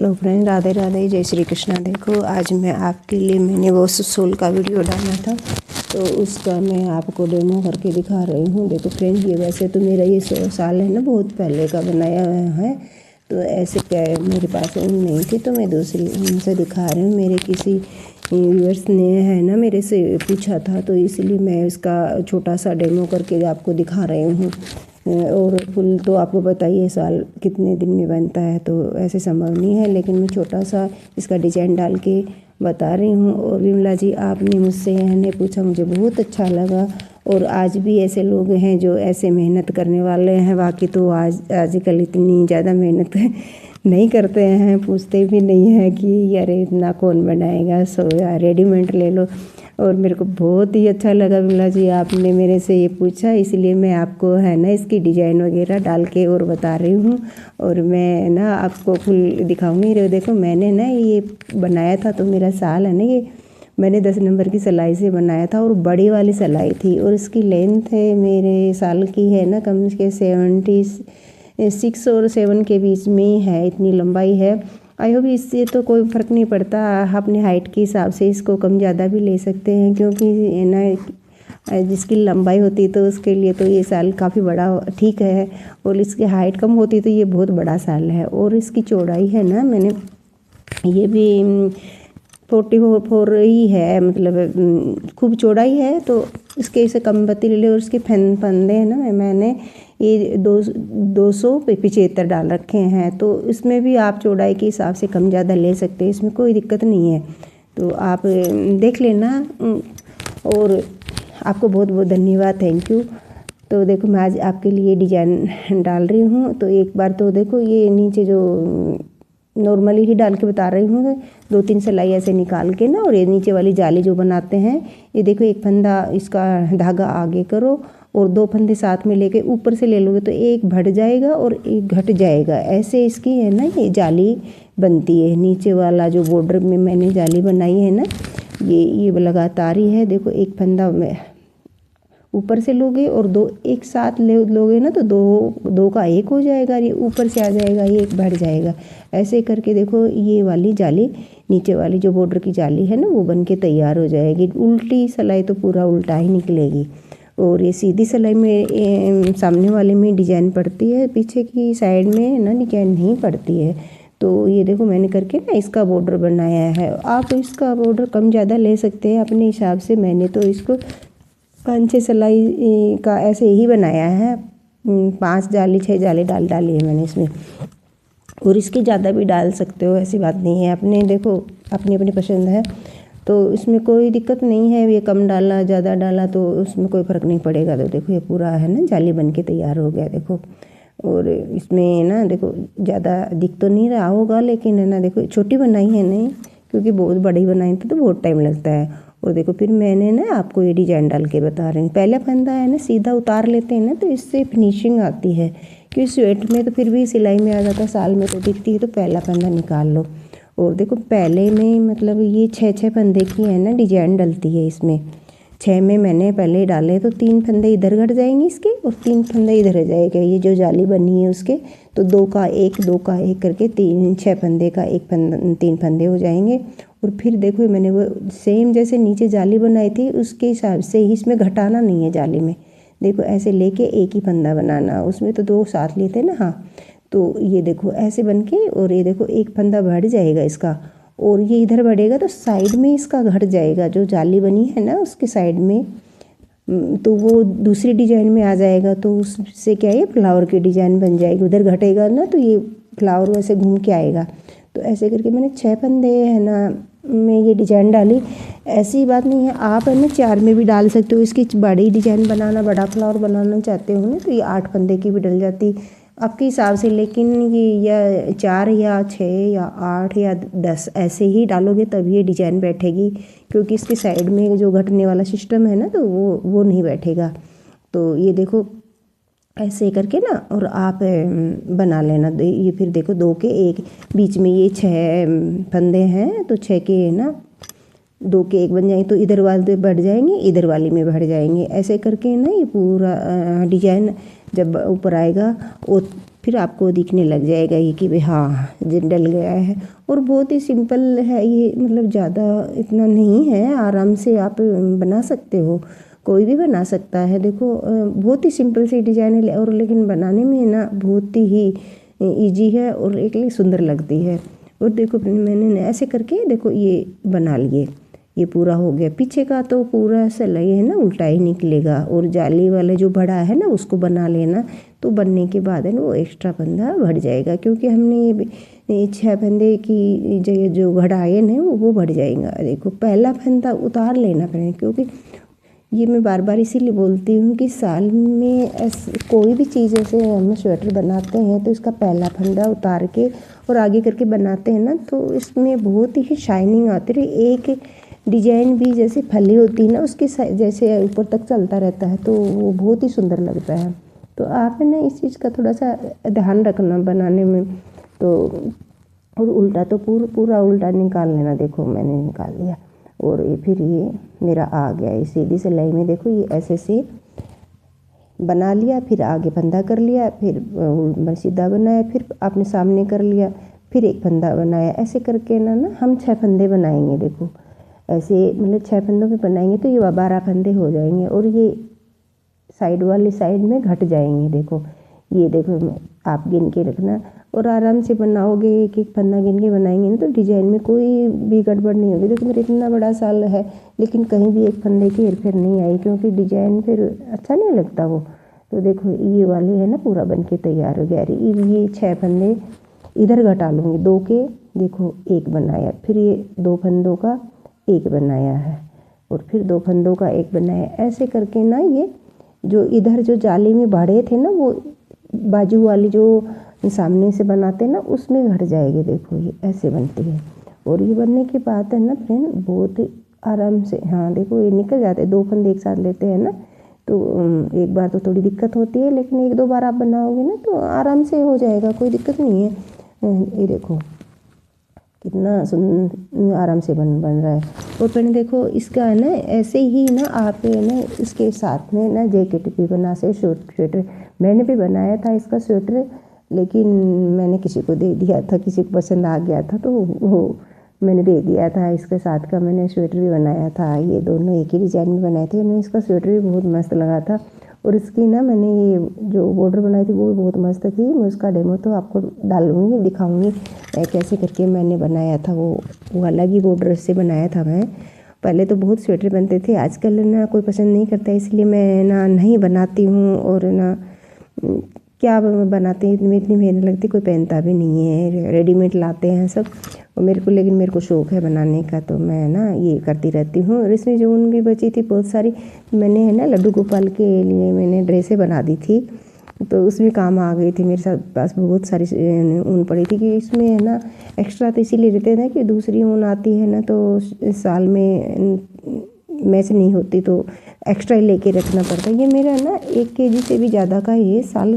Hello friend, Radhe Radhe, जय श्री कृष्णा। देखो आज मैं आपके लिए मैंने वो सोल का वीडियो डाला था, तो उसका मैं आपको डेमो करके दिखा रही हूँ। देखो फ्रेंड, ये वैसे तो मेरा ये 100 साल है ना, बहुत पहले का बनाया हुआ है। तो ऐसे क्या मेरे पास ऊन नहीं थी, तो मैं दूसरी ऊन से दिखा रही हूँ। मेरे किसी व्यूअर्स ने है ना मेरे से पूछा था, तो इसलिए मैं इसका छोटा सा डेमो करके आपको दिखा रही हूँ। और फुल तो आपको बताइए साल कितने दिन में बनता है, तो ऐसे संभव नहीं है, लेकिन मैं छोटा सा इसका डिजाइन डाल के बता रही हूँ। और विमला जी, आपने मुझसे ने पूछा, मुझे बहुत अच्छा लगा। और आज भी ऐसे लोग हैं जो ऐसे मेहनत करने वाले हैं। बाकी तो आजकल इतनी ज़्यादा मेहनत नहीं करते हैं, पूछते भी नहीं हैं कि अरे इतना कौन बनाएगा, सो यार रेडीमेड ले लो। और मेरे को बहुत ही अच्छा लगा विमला जी, आपने मेरे से ये पूछा, इसलिए मैं आपको है ना इसकी डिज़ाइन वगैरह डाल के और बता रही हूँ। और मैं ना आपको फुल दिखाऊंगी। देखो मैंने ना ये बनाया था, तो मेरा साल है ना ये, मैंने 10 नंबर की सिलाई से बनाया था और बड़ी वाली सिलाई थी। और इसकी लेंथ है मेरे साल की है ना कम से 76 और 7 के बीच में है, इतनी लंबाई है। आई होप इससे तो कोई फ़र्क नहीं पड़ता, अपने हाइट के हिसाब से इसको कम ज़्यादा भी ले सकते हैं, क्योंकि ना जिसकी लंबाई होती है तो उसके लिए तो ये साल काफ़ी बड़ा ठीक है। और इसकी हाइट कम होती तो ये बहुत बड़ा साल है। और इसकी चौड़ाई है ना, मैंने ये भी 44 ही है, मतलब खूब चौड़ाई है, तो इसके से कम पत्ती ले ले। और इसके फंदे हैं ना, मैंने ये 275 डाल रखे हैं, तो इसमें भी आप चौड़ाई के हिसाब से कम ज़्यादा ले सकते हैं, इसमें कोई दिक्कत नहीं है। तो आप देख लेना। और आपको बहुत बहुत धन्यवाद, थैंक यू। तो देखो मैं आज आपके लिए डिजाइन डाल रही हूँ। तो एक बार तो देखो ये नीचे जो नॉर्मली ही डाल के बता रही हूँ, 2-3 सिलाई ऐसे निकाल के ना, और ये नीचे वाली जाली जो बनाते हैं, ये देखो एक फंदा इसका धागा आगे करो और 2 फंदे साथ में लेके ऊपर से ले लोगे तो एक बढ़ जाएगा और एक घट जाएगा। ऐसे इसकी है ना ये जाली बनती है। नीचे वाला जो बॉर्डर में मैंने जाली बनाई है ना, ये लगातार ही है। देखो एक फंदा में ऊपर से लोगे और 2 एक साथ लोगे ना, तो दो का एक हो जाएगा, ये ऊपर से आ जाएगा, ये एक बढ़ जाएगा। ऐसे करके देखो ये वाली जाली, नीचे वाली जो बॉर्डर की जाली है ना, वो बन के तैयार हो जाएगी। उल्टी सिलाई तो पूरा उल्टा ही निकलेगी। और ये सीधी सिलाई में सामने वाले में डिजाइन पड़ती है, पीछे की साइड में ना डिजाइन नहीं पड़ती है। तो ये देखो मैंने करके ना इसका बॉर्डर बनाया है। आप इसका बॉर्डर कम ज़्यादा ले सकते हैं अपने हिसाब से। मैंने तो इसको 5-6 सिलाई का ऐसे ही बनाया है, 5 जाली 6 जाली डाली है मैंने इसमें। और इसके ज़्यादा भी डाल सकते हो, ऐसी बात नहीं है। अपने देखो अपनी अपनी पसंद है, तो इसमें कोई दिक्कत नहीं है। ये कम डाला ज़्यादा डाला तो उसमें कोई फ़र्क नहीं पड़ेगा। तो देखो ये पूरा है ना जाली बन के तैयार हो गया देखो। और इसमें ना देखो ज़्यादा दिख तो नहीं रहा होगा, लेकिन है ना देखो छोटी बनाई है नहीं, क्योंकि बहुत बड़ी बनाई तो बहुत टाइम लगता है। और देखो फिर मैंने ना आपको ये डिजाइन डाल के बता रही हूँ। पहला फंदा है ना सीधा उतार लेते हैं ना, तो इससे फिनिशिंग आती है। क्योंकि स्वेट में तो फिर भी सिलाई में आ जाता है, साल में तो दिखती है। तो पहला फंदा निकाल लो। और देखो पहले में मतलब ये 6-6 फंदे की है ना डिजाइन डलती है इसमें। 6 में मैंने पहले डाले, तो 3 फंदे इधर घट जाएंगे इसके और 3 फंदे इधर रह जाएगा। ये जो जाली बनी है उसके, तो 2 का 1 करके 6 फंदे का 3 फंदे हो जाएंगे। और फिर देखो मैंने वो सेम जैसे नीचे जाली बनाई थी उसके हिसाब से ही इसमें घटाना नहीं है जाली में। देखो ऐसे लेके एक ही फंदा बनाना, उसमें तो 2 साथ लेते ना। हाँ, तो ये देखो ऐसे बन के, और ये देखो एक फंदा बढ़ जाएगा इसका, और ये इधर बढ़ेगा तो साइड में इसका घट जाएगा। जो जाली बनी है ना उसके साइड में, तो वो दूसरी डिजाइन में आ जाएगा। तो उससे क्या है, फ्लावर की डिजाइन बन जाएगी। उधर घटेगा ना तो ये फ्लावर वैसे घूम के आएगा। तो ऐसे करके मैंने 6 फंदे है ना में ये डिजाइन डाली। ऐसी बात नहीं है, आप है ना 4 में भी डाल सकते हो। इसकी बड़ी डिजाइन बनाना, बड़ा फ्लावर बनाना चाहते हो ना, तो ये 8 फंदे की भी डल जाती आपके हिसाब से। लेकिन ये या 4 या 6 या 8 या 10 ऐसे ही डालोगे तब ये डिजाइन बैठेगी, क्योंकि इसके साइड में जो घटने वाला सिस्टम है ना, तो वो नहीं बैठेगा। तो ये देखो ऐसे करके ना, और आप बना लेना। ये फिर देखो 2 के 1 बीच में ये 6 फंदे हैं, तो 6 के ना 2 के 1 बन जाएंगे, तो इधर वाले बढ़ जाएंगे, इधर वाली में बढ़ जाएंगे। ऐसे करके ना ये पूरा डिजाइन जब ऊपर आएगा, वो फिर आपको दिखने लग जाएगा ये कि भाई हाँ डल गया है। और बहुत ही सिंपल है ये, मतलब ज़्यादा इतना नहीं है, आराम से आप बना सकते हो, कोई भी बना सकता है। देखो बहुत ही सिंपल सी डिज़ाइन है और लेकिन बनाने में ना बहुत ही ईजी है और एक सुंदर लगती है। और देखो मैंने ऐसे करके देखो ये बना लिए, ये पूरा हो गया। पीछे का तो पूरा सिलाई है ना उल्टा ही निकलेगा। और जाली वाला जो बड़ा है ना उसको बना लेना, तो बनने के बाद है ना वो एक्स्ट्रा फंदा बढ़ जाएगा, क्योंकि हमने ये 6 फंदे की जो घड़ायन है वो बढ़ जाएगा। देखो पहला फंदा उतार लेना पड़ेगा, क्योंकि ये मैं बार बार इसीलिए बोलती हूँ कि साल में ऐसे कोई भी चीज़ ऐसे हम स्वेटर बनाते हैं तो इसका पहला फंदा उतार के और आगे करके बनाते हैं ना, तो इसमें बहुत ही शाइनिंग आती है। एक डिजाइन भी जैसे फली होती है ना उसके जैसे ऊपर तक चलता रहता है, तो वो बहुत ही सुंदर लगता है। तो आप है ना इस चीज़ का थोड़ा सा ध्यान रखना बनाने में। तो और उल्टा तो पूरा उल्टा निकाल लेना। देखो मैंने निकाल लिया और फिर ये मेरा आ गया इस सीधी सिलाई में। देखो ये ऐसे से बना लिया, फिर आगे फंदा कर लिया, फिर सीधा बनाया, फिर आपने सामने कर लिया, फिर एक फंदा बनाया। ऐसे करके ना हम 6 फंदे बनाएंगे। देखो ऐसे मतलब 6 फंदों में बनाएंगे तो ये 12 फंदे हो जाएंगे और ये साइड वाली साइड में घट जाएंगे। देखो ये देखो आप गिन के रखना और आराम से बनाओगे, एक एक फंदा गिन के बनाएंगे ना तो डिजाइन में कोई भी गड़बड़ नहीं होगी। देखो मेरा इतना बड़ा साल है लेकिन कहीं भी एक फंदे की हेरफेर नहीं आई, क्योंकि डिजाइन फिर अच्छा नहीं लगता वो। तो देखो ये वाली है ना पूरा बन के तैयार हो गया। ये 6 फंदे इधर घटा लूँगी, 2 के देखो 1 बनाया, फिर ये 2 फंदों का 1 बनाया है और फिर 2 फंदों का 1 बनाया। ऐसे करके ना ये जो इधर जो जाली में बढ़े थे ना वो बाजू वाली जो सामने से बनाते हैं ना उसमें घट जाएगी। देखो ये ऐसे बनती है और ये बनने के बाद है ना फ्रेंड बहुत ही आराम से, हाँ देखो ये निकल जाते हैं। 2 फंदे एक साथ लेते हैं ना तो एक बार तो थोड़ी दिक्कत होती है, लेकिन 1-2 बार आप बनाओगे ना तो आराम से हो जाएगा, कोई दिक्कत नहीं है। ये देखो कितना आराम से बन रहा है। और फिर देखो इसका है ना ऐसे ही ना आप है ना इसके साथ में ना जैकेट भी बना से स्वेटर मैंने भी बनाया था इसका स्वेटर, लेकिन मैंने किसी को दे दिया था, किसी को पसंद आ गया था तो वो मैंने दे दिया था। इसके साथ का मैंने स्वेटर भी बनाया था, ये दोनों एक ही डिजाइन में बनाए थे। मैंने इसका स्वेटर भी बहुत मस्त लगा था और इसकी ना मैंने ये जो बॉर्डर बनाई थी वो भी बहुत मस्त थी। मैं उसका डेमो तो आपको डालूंगी, दिखाऊंगी कैसे करके मैंने बनाया था। वो अलग ही बॉर्डर से बनाया था मैं। पहले तो बहुत स्वेटर बनते थे, आजकल ना कोई पसंद नहीं करता, इसलिए मैं ना नहीं बनाती हूँ। और ना क्या बनाते हैं, इतनी मेहनत लगती, कोई पहनता भी नहीं है, रेडीमेड लाते हैं सब। और लेकिन मेरे को शौक़ है बनाने का, तो मैं ना ये करती रहती हूँ। और इसमें जो ऊन भी बची थी बहुत सारी, मैंने है ना लड्डू गोपाल के लिए मैंने ड्रेसें बना दी थी, तो उसमें काम आ गई थी। मेरे साथ पास बहुत सारी ऊन पड़ी थी कि इसमें है ना एक्स्ट्रा तो इसीलिए रहते हैं कि दूसरी ऊन आती है ना तो साल में मैच नहीं होती, तो एक्स्ट्रा ही लेके रखना पड़ता है। ये मेरा ना 1 kg से भी ज़्यादा का ये साल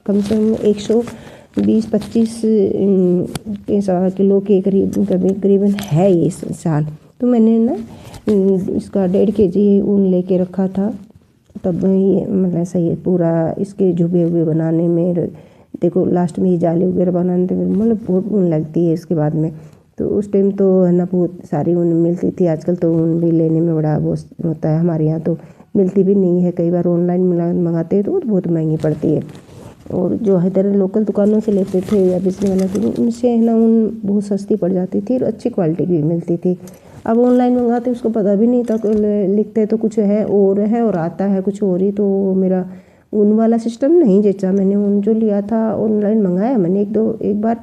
कम से कम 120-125 किलो के करीबन है ये साल। तो मैंने ना इसका 1.5 kg ऊन लेके रखा था, तब ये मतलब सही है पूरा इसके झुबे हुए बनाने में। देखो लास्ट में ये जाली वगैरह बनाने में मतलब बहुत ऊन लगती है इसके बाद में। तो उस टाइम तो है ना बहुत सारी ऊन मिलती थी, आजकल तो ऊन भी लेने में बड़ा वो होता है। हमारे यहाँ तो मिलती भी नहीं है, कई बार ऑनलाइन मंगाते हैं तो बहुत महंगी पड़ती है। और जो इधर लोकल दुकानों से लेते थे या बिजली वाला थे उनसे है ना ऊन बहुत सस्ती पड़ जाती थी और अच्छी क्वालिटी भी मिलती थी। अब ऑनलाइन मंगाते उसको पता भी नहीं था, लिखते तो कुछ है और आता है कुछ और ही। तो मेरा ऊन वाला सिस्टम नहीं जचा। मैंने ऊन जो लिया था ऑनलाइन मंगाया मैंने एक बार,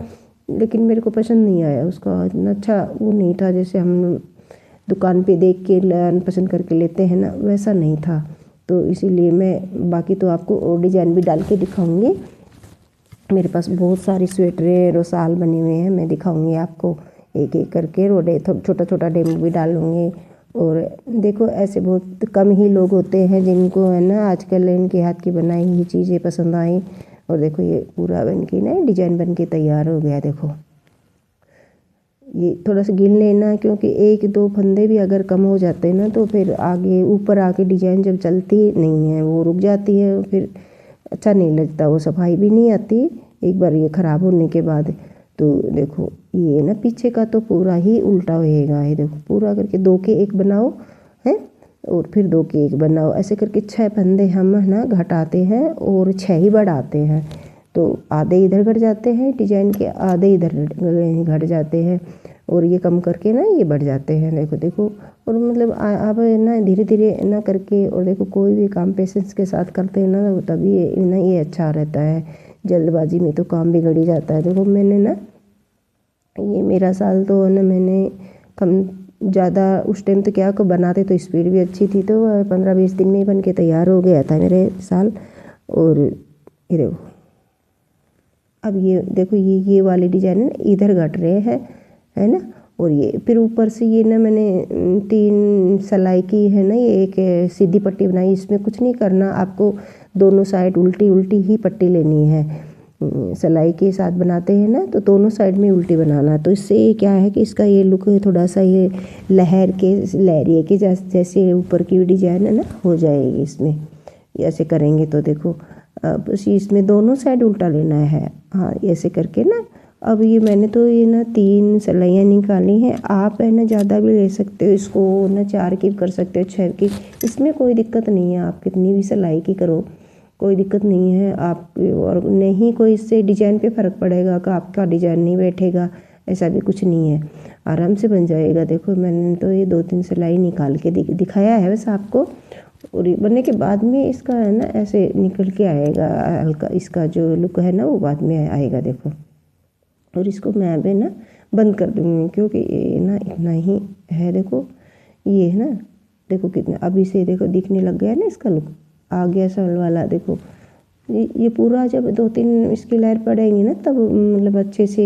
लेकिन मेरे को पसंद नहीं आया, उसका इतना अच्छा वो नहीं था जैसे हम दुकान पे देख के पसंद करके लेते हैं ना, वैसा नहीं था। तो इसीलिए मैं बाकी तो आपको और डिज़ाइन भी डाल के दिखाऊंगी। मेरे पास बहुत सारी स्वेटरें और शाल बने हुए हैं, मैं दिखाऊंगी आपको एक एक करके। और छोटा छोटा डेमो भी डालूंगी। और देखो ऐसे बहुत कम ही लोग होते हैं जिनको है ना आजकल इनके हाथ की बनाई हुई चीज़ें पसंद आई। और देखो ये पूरा बन के ना डिजाइन बन के तैयार हो गया। देखो ये थोड़ा सा गिन लेना, क्योंकि 1-2 फंदे भी अगर कम हो जाते हैं ना तो फिर आगे ऊपर आके डिजाइन जब चलती नहीं है वो रुक जाती है, फिर अच्छा नहीं लगता, वो सफाई भी नहीं आती। एक बार ये ख़राब होने के बाद। तो देखो ये ना पीछे का तो पूरा ही उल्टा होएगा। ये देखो पूरा करके 2 के 1 बनाओ है और फिर 2 के 1 बनाओ। ऐसे करके 6 फंदे हम ना घटाते हैं और 6 ही बढ़ाते हैं। तो आधे इधर घट जाते हैं डिजाइन के, आधे इधर घट जाते हैं और ये कम करके ना ये बढ़ जाते हैं। देखो देखो और मतलब आप ना धीरे धीरे ना करके, और देखो कोई भी काम पेशेंस के साथ करते हैं ना तभी ना ये अच्छा रहता है। जल्दबाजी में तो काम बिगड़ ही जाता है। देखो मैंने ना ये मेरा साल तो ना मैंने कम ज़्यादा उस टाइम तो क्या को बनाते तो स्पीड भी अच्छी थी, तो 15-20 दिन में ही बन के तैयार हो गया था मेरे साल। और ये देखो अब ये देखो ये वाले डिजाइन है ना इधर घट रहे हैं है ना। और ये फिर ऊपर से ये ना मैंने 3 सिलाई की है ना, ये एक सीधी पट्टी बनाई। इसमें कुछ नहीं करना आपको, दोनों साइड उल्टी उल्टी ही पट्टी लेनी है। सिलाई के साथ बनाते हैं ना तो दोनों साइड में उल्टी बनाना। तो इससे क्या है कि इसका ये लुक थोड़ा सा ये लहरिए के जैसे ऊपर की डिजाइन है ना हो जाएगी इसमें। ऐसे करेंगे तो देखो अब इसमें दोनों साइड उल्टा लेना है। हाँ ऐसे करके ना अब ये मैंने तो ये ना 3 सिलाइयाँ निकाली हैं। आप है ना ज़्यादा भी ले सकते हो इसको ना, 4 की कर सकते हो, 6 की, इसमें कोई दिक्कत नहीं है। आप कितनी भी सिलाई की करो कोई दिक्कत नहीं है आप, और नहीं कोई इससे डिजाइन पे फ़र्क पड़ेगा कि आपका डिजाइन नहीं बैठेगा, ऐसा भी कुछ नहीं है, आराम से बन जाएगा। देखो मैंने तो ये 2-3 सिलाई निकाल के दिखाया है बस आपको। और ये बनने के बाद में इसका है ना ऐसे निकल के आएगा हल्का, इसका जो लुक है ना वो बाद में आएगा। देखो और इसको मैं भी ना बंद कर दूँगी क्योंकि ये ना इतना ही है। देखो ये है ना, देखो कितना अभी से देखो दिखने लग गया ना इसका लुक आ गया सल वाला। देखो ये पूरा जब 2-3 इसकी लेयर पड़ेंगी ना तब मतलब अच्छे से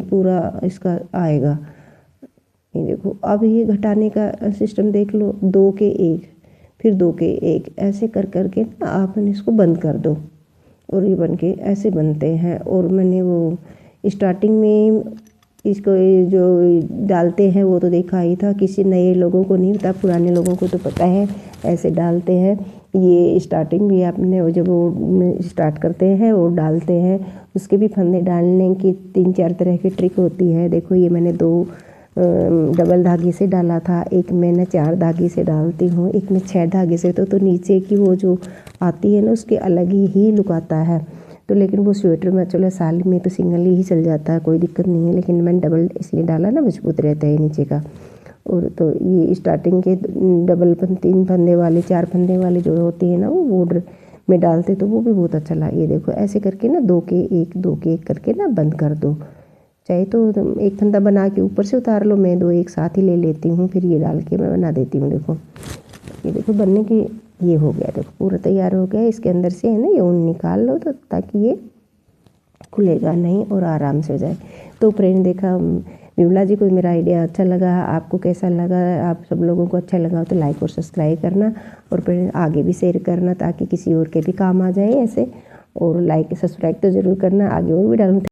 पूरा इसका आएगा। ये देखो अब ये घटाने का सिस्टम देख लो, 2 के 1 फिर 2 के 1 ऐसे कर करके ना आप इसको बंद कर दो और ये बन के ऐसे बनते हैं। और मैंने वो स्टार्टिंग में इसको जो डालते हैं वो तो देखा ही था, किसी नए लोगों को नहीं पता, पुराने लोगों को तो पता है ऐसे डालते हैं। ये स्टार्टिंग भी आपने वो जब वो स्टार्ट करते हैं वो डालते हैं, उसके भी फंदे डालने की 3-4 तरह की ट्रिक होती है। देखो ये मैंने 2 डबल धागे से डाला था, एक मैं ना 4 धागे से डालती हूँ, एक मैं 6 धागे से। तो नीचे की वो जो आती है ना उसके अलग ही लुक आता है। तो लेकिन वो स्वेटर में चलो साल में तो सिंगल ही चल जाता है, कोई दिक्कत नहीं है, लेकिन मैंने डबल इसलिए डाला ना मजबूत रहता है नीचे का। और तो ये स्टार्टिंग के डबल 3 फंदे वाले 4 फंदे वाले जो होती है ना वो बॉर्डर में डालते तो वो भी बहुत अच्छा लगा। ये देखो ऐसे करके ना 2 के 1 2 के 1 करके ना बंद कर दो। चाहे तो एक फंदा बना के ऊपर से उतार लो, मैं 2 एक साथ ही ले लेती हूँ, फिर ये डाल के मैं बना देती हूँ। देखो ये देखो बनने की ये हो गया, देखो पूरा तैयार हो गया। इसके अंदर से है ना ये ऊन निकाल लो तो ताकि ये खुलेगा नहीं और आराम से हो जाए। तो फ्रेंड देखा विमला जी को मेरा आइडिया अच्छा लगा, आपको कैसा लगा? आप सब लोगों को अच्छा लगा तो लाइक और सब्सक्राइब करना और फ्रेंड आगे भी शेयर करना ताकि किसी और के भी काम आ जाए ऐसे। और लाइक सब्सक्राइब तो ज़रूर करना, आगे और भी डालूँ।